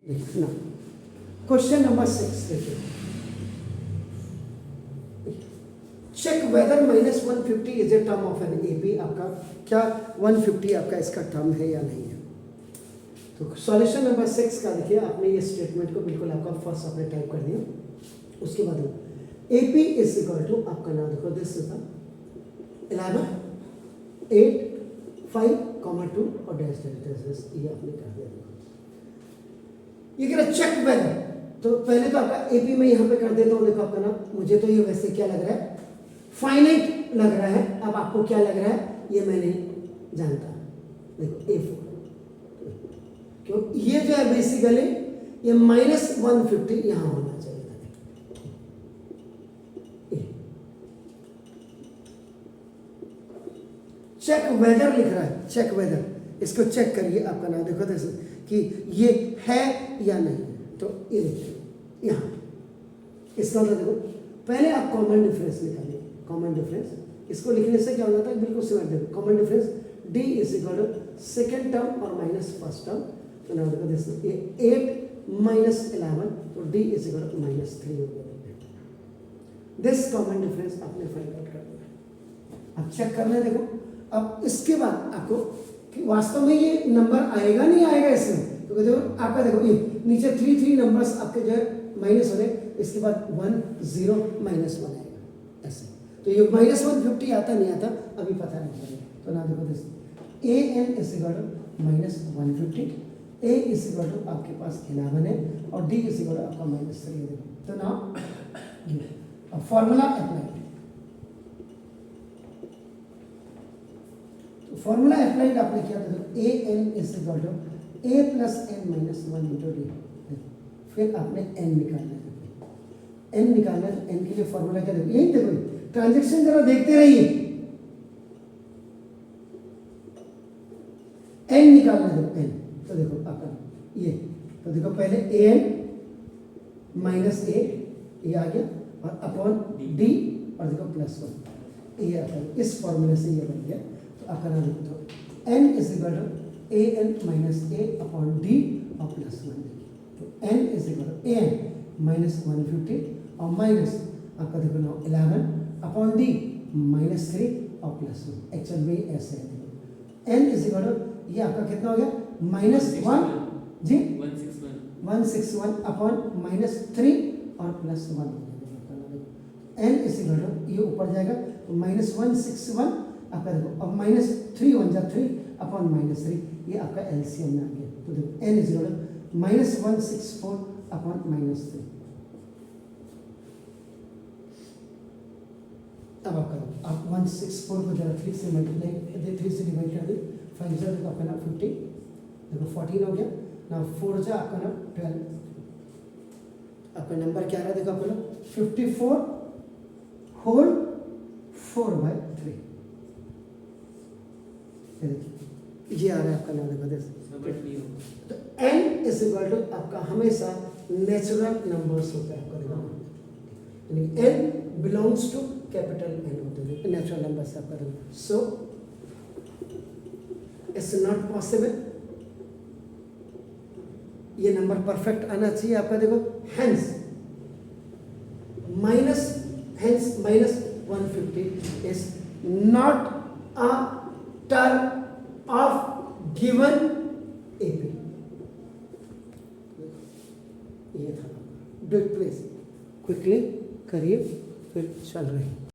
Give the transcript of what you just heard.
देखना question number 6 देखिए, check whether -150 is a term of an A P. आपका क्या 150 आपका इसका टर्म है या नहीं है। तो सॉल्यूशन नंबर 6 का देखिए, आपने ये स्टेटमेंट को बिल्कुल आपका फर्स्ट आपने टाइप कर दिया। उसके बाद A P is equal to आपका नाम देखो, दिस इज 11 8 5 2 और डैश डैश, ये आपने कर दिया। ये कह रहा चेक वेदर, तो पहले तो आपका एपी में यहाँ पे कर देता हूँ। देखो आपका नाम, मुझे तो ये वैसे क्या लग रहा है, फाइनाइट लग रहा है। अब आपको क्या लग रहा है ये मैं नहीं जानता। देखो A4 क्यों, ये जो है बेसिकली ये -150 यहाँ होना चाहिए था। चेक वेदर लिख रहा है, चेक वेदर, इसको चेक करिए। आपका नाम देखो कि ये है या नहीं। तो ये देखिए यहाँ इसका मतलब देखो, पहले आप कॉमन डिफरेंस निकालिए। कॉमन डिफरेंस इसको लिखने से क्या हो जाता है, बिल्कुल सिमिलर। देखो common difference D is equal to second term और माइनस फर्स्ट टर्म। तो नाम देखो दिस ये 8 - 11, तो डी इज इक्वल टू -3 हो गया। दिस कॉमन डिफरेंस आपने फाइंड आउट कर दिया। अब चेक करना है। देखो अब इसके बाद आपको कि वास्तव में ये नंबर आएगा नहीं आएगा इसमें, क्योंकि देखो आपका देखो ये नीचे 3 नंबर्स आपके जो है माइनस हो गए, इसके बाद 1 0 -1 आएगा ऐसे। तो ये -150 आता नहीं आता अभी पता नहीं चलेगा। तो ना देखो this A N is equal to -150, A is equal to आपके पास 11 है और डी इज इक्वल टू आपका -3 है। तो ना फॉर्मूला अप्लाई, फॉर्मूला अप्लाइड आपने किया था। A N is equal to a plus n minus 1 into d. फिर आपने एन निकालना है। एन निकालना है, एन के लिए फॉर्मूला क्या देखो, यही देखो, ट्रांजेक्शन जरा देखते रहिए। एन निकालना है, एन। तो देखो आपका ये, तो देखो पहले ए एन माइनस ए, ये आ गया, और अपॉन डी, और देखो +1, ये आता है। इस फॉर्मूले से ये बन गया। तो आपका नाम देखो n is equal to A N minus A upon D और +1। तो n is equal to A N -150 और माइनस आपका देखो ना 11 अपॉन डी -3 और +1। एक्चुअल में ऐसे है। देखो n इज इक्वल टू ये आपका कितना हो गया, -1 जी 161 अपॉन -3 और +1। n इज इक्वल टू ये ऊपर जाएगा तो -161 आपका देखो, अब -3 1 जा 3 अपॉन -3, ये आपका एलसीएम में आ गया। तो देखो n is equal to -164 upon -3। अब आपका आप 164 को जरा 3 से मल्टीप्लाई 3 से डिवाइड कर दे, 5 जा देखो आपका ना 50, देखो 14 हो गया ना, 4 जा आपका ना 12, आपका नंबर क्या आ रहा है देखो आपका ना 54 होल 4/3। ये आ रहा है आपका नाम देखो। तो n इज इक्वल टू आपका हमेशा नेचुरल नंबर्स होता है आपका देखो, यानी n belongs to capital n होते हैं नेचुरल नंबर्स आपका देखो। सो इट्स नॉट पॉसिबल, ये नंबर परफेक्ट आना चाहिए आपका देखो। Hence -150 is not a term of given AP. ये था, डू इट प्लीज, क्विकली करिए, फिर चल रहे हैं।